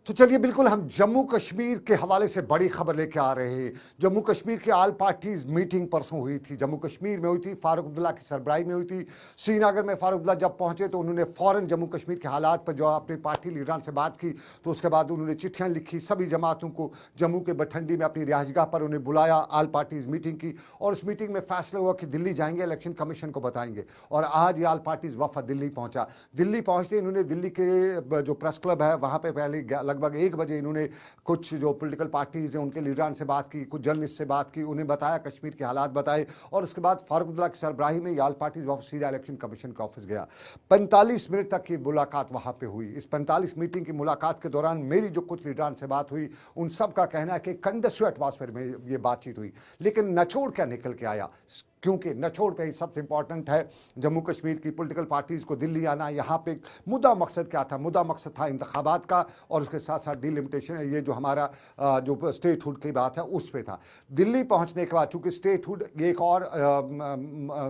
तो चलिए बिल्कुल हम जम्मू कश्मीर के हवाले से बड़ी खबर लेके आ रहे हैं। जम्मू कश्मीर की ऑल पार्टीज मीटिंग परसों हुई थी, जम्मू कश्मीर में हुई थी, फारूक अब्दुल्ला की सरबराही में हुई थी। श्रीनगर में फारूक अब्दुल्ला जब पहुंचे तो उन्होंने फ़ौरन जम्मू कश्मीर के हालात पर जो अपनी पार्टी लीडरान से बात की। तो उसके बाद उन्होंने चिट्ठियाँ लिखी सभी जमातों को, जम्मू के बठंडी में अपनी रिहाइशगाह पर उन्हें बुलाया, ऑल पार्टीज मीटिंग की और उस मीटिंग में फैसला हुआ कि दिल्ली जाएंगे, इलेक्शन कमीशन को बताएंगे। और आज ये ऑल पार्टीज वफद दिल्ली पहुंचा। दिल्ली पहुंचते इन्होंने दिल्ली के जो प्रेस क्लब है वहाँ पे पहले लगभग 1 बजे उन्होंने कुछ जो पॉलिटिकल पार्टीज हैं उनके लीडरान से बात की, कुछ जर्नलिस्ट से बात की, उन्हें बताया, कश्मीर के हालात बताए। और उसके बाद फारूक अब्दुल्ला की सरबराही में ऑल पार्टीज वापस सीधा इलेक्शन कमीशन के ऑफिस गया। 45 मिनट तक की मुलाकात वहां पे हुई। इस 45 मीटिंग की मुलाकात के दौरान मेरी जो कुछ लीडरान से बात हुई उन सब का कहना है कि कंडक्टिव एटमॉस्फेयर में ये बातचीत हुई। लेकिन नचोड़ क्या निकल के आया, क्योंकि नचोड़ पे ही सबसे इंपॉर्टेंट है जम्मू कश्मीर की पॉलिटिकल पार्टीज़ को दिल्ली आना। यहाँ पे मुद्दा मकसद क्या था? मुद्दा मकसद था इंतखाबात का और उसके साथ साथ डिलिमिटेशन, ये जो हमारा जो स्टेटहुड की बात है उस पर था। दिल्ली पहुँचने के बाद चूँकि स्टेटहुड एक और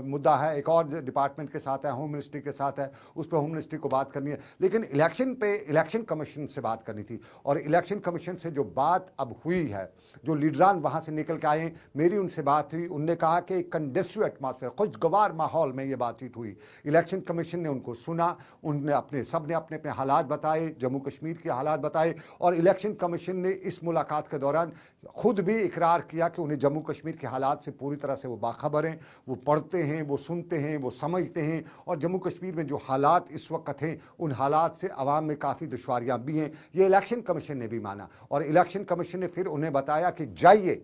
मुद्दा है, एक और डिपार्टमेंट के साथ है, होम मिनिस्ट्री के साथ है, उस पर होम मिनिस्ट्री को बात करनी है। लेकिन इलेक्शन पे इलेक्शन कमीशन से बात करनी थी। और इलेक्शन कमीशन से जो बात अब हुई है, जो लीडरान वहाँ से निकल के आए, मेरी उनसे बात हुई, उनने कहा कि कंडक्टिव एटमॉस्फेयर, खुशगवार माहौल में ये बातचीत हुई। इलेक्शन कमीशन ने उनको सुना, उनने अपने सब ने अपने अपने हालात बताए, जम्मू कश्मीर के हालात बताए। और इलेक्शन कमीशन ने इस मुलाकात के दौरान खुद भी इकरार किया कि उन्हें जम्मू कश्मीर के हालात से पूरी तरह से वो बाखबर हैं, वो पढ़ते हैं, वो सुनते हैं, वो समझते हैं। और जम्मू कश्मीर में जो हालात इस वक्त हैं उन हालात से आवाम में काफ़ी दुश्वारियाँ भी हैं, ये इलेक्शन कमीशन ने भी माना। और इलेक्शन कमीशन ने फिर उन्हें बताया कि जाइए,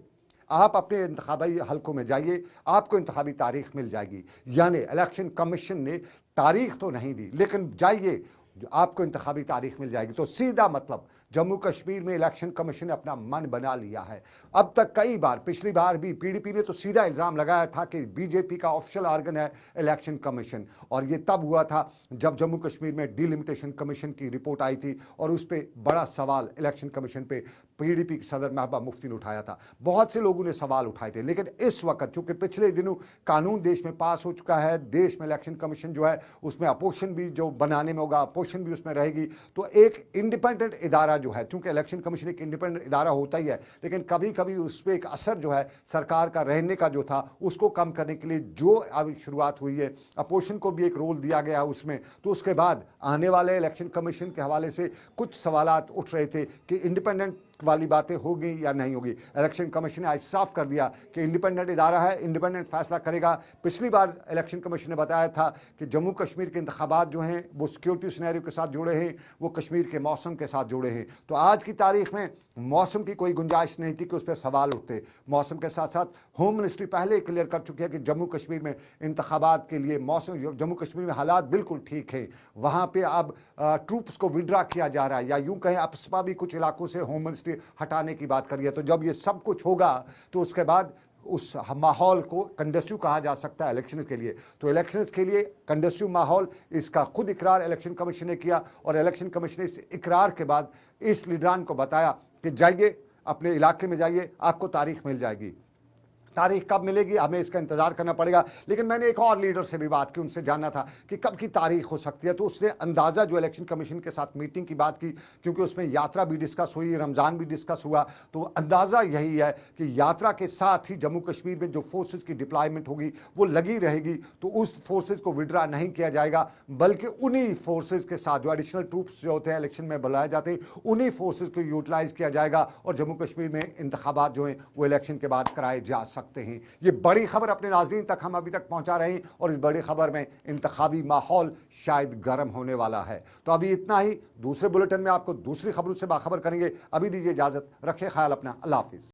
आप अपने इंतखाबी हलकों में जाइए, आपको इंतखाबी तारीख मिल जाएगी। यानी इलेक्शन कमीशन ने तारीख तो नहीं दी, लेकिन जाइए आपको इंतखाबी तारीख मिल जाएगी। तो सीधा मतलब जम्मू कश्मीर में इलेक्शन कमीशन ने अपना मन बना लिया है। अब तक कई बार, पिछली बार भी पीडीपी ने तो सीधा इल्ज़ाम लगाया था कि बीजेपी का ऑफिशियल ऑर्गन है इलेक्शन कमीशन। और ये तब हुआ था जब जम्मू कश्मीर में डिलिमिटेशन कमीशन की रिपोर्ट आई थी और उस पर बड़ा सवाल इलेक्शन कमीशन पे पीडीपी के सदर महबूबा मुफ्ती ने उठाया था। बहुत से लोगों ने सवाल उठाए थे। लेकिन इस वक्त चूंकि पिछले दिनों कानून देश में पास हो चुका है, देश में इलेक्शन कमीशन जो है उसमें अपोजिशन भी जो बनाने में होगा, अपोजिशन भी उसमें रहेगी। तो एक इंडिपेंडेंट इदारा जो है, चूंकि इलेक्शन कमीशन एक इंडिपेंडेंट इदारा होता ही है, लेकिन कभी कभी उस पर एक असर जो है सरकार का रहने का जो था उसको कम करने के लिए जो अभी शुरुआत हुई है, अपोजिशन को भी एक रोल दिया गया है उसमें। तो उसके बाद आने वाले इलेक्शन कमीशन के हवाले से कुछ सवालात उठ रहे थे कि इंडिपेंडेंट वाली बातें होगी या नहीं होगी। इलेक्शन कमीशन ने आज साफ कर दिया कि इंडिपेंडेंट इदारा है, इंडिपेंडेंट फैसला करेगा। पिछली बार इलेक्शन कमीशन ने बताया था कि जम्मू कश्मीर के इंतखाबात जो हैं वो सिक्योरिटी सिनेरियो के साथ जुड़े हैं, वो कश्मीर के मौसम के साथ जुड़े हैं। तो आज की तारीख में मौसम की कोई गुंजाइश नहीं थी कि उस पर सवाल उठते। मौसम के साथ साथ होम मिनिस्ट्री पहले क्लियर कर चुकी है कि जम्मू कश्मीर में इंतखाबात के लिए मौसम, जम्मू कश्मीर में हालात बिल्कुल ठीक है। वहाँ पर अब ट्रूप्स को विड्रा किया जा रहा है, या यूँ कहें अपसपा भी कुछ इलाकों से होम मिनिस्ट्री हटाने की बात करिए। तो जब ये सब कुछ होगा तो उसके बाद उस माहौल को कंडक्टिव कहा जा सकता है इलेक्शंस के लिए। तो इलेक्शंस के लिए कंडक्टिव माहौल, इसका खुद इकरार इलेक्शन कमीशन ने किया। और इलेक्शन कमीशन ने इस इकरार के बाद इस लीडरान को बताया कि जाइए अपने इलाके में जाइए, आपको तारीख मिल जाएगी। तारीख कब मिलेगी हमें इसका इंतजार करना पड़ेगा। लेकिन मैंने एक और लीडर से भी बात की, उनसे जानना था कि कब की तारीख हो सकती है। तो उसने अंदाज़ा जो इलेक्शन कमीशन के साथ मीटिंग की बात की, क्योंकि उसमें यात्रा भी डिस्कस हुई, रमज़ान भी डिस्कस हुआ, तो अंदाज़ा यही है कि यात्रा के साथ ही जम्मू कश्मीर में जो फोर्सेज की डिप्लॉयमेंट होगी वो लगी रहेगी। तो उस फोर्सेज को विड्रा नहीं किया जाएगा, बल्कि उन्हीं फोर्सेज के साथ जो एडिशनल ट्रूप्स जो होते हैं इलेक्शन में बुलाए जाते हैं, उन्हीं फोर्सेज को यूटिलाइज किया जाएगा और जम्मू कश्मीर में इंतखाबात जो हैं वो इलेक्शन के बाद कराए जा सकते हैं। ये बड़ी खबर अपने नाज़रीन तक हम अभी तक पहुंचा रहे हैं और इस बड़ी खबर में इंतखाबी माहौल शायद गर्म होने वाला है। तो अभी इतना ही, दूसरे बुलेटिन में आपको दूसरी खबरों से बाखबर करेंगे। अभी दीजिए इजाजत, रखें ख्याल अपना, अल्लाह हाफिज़।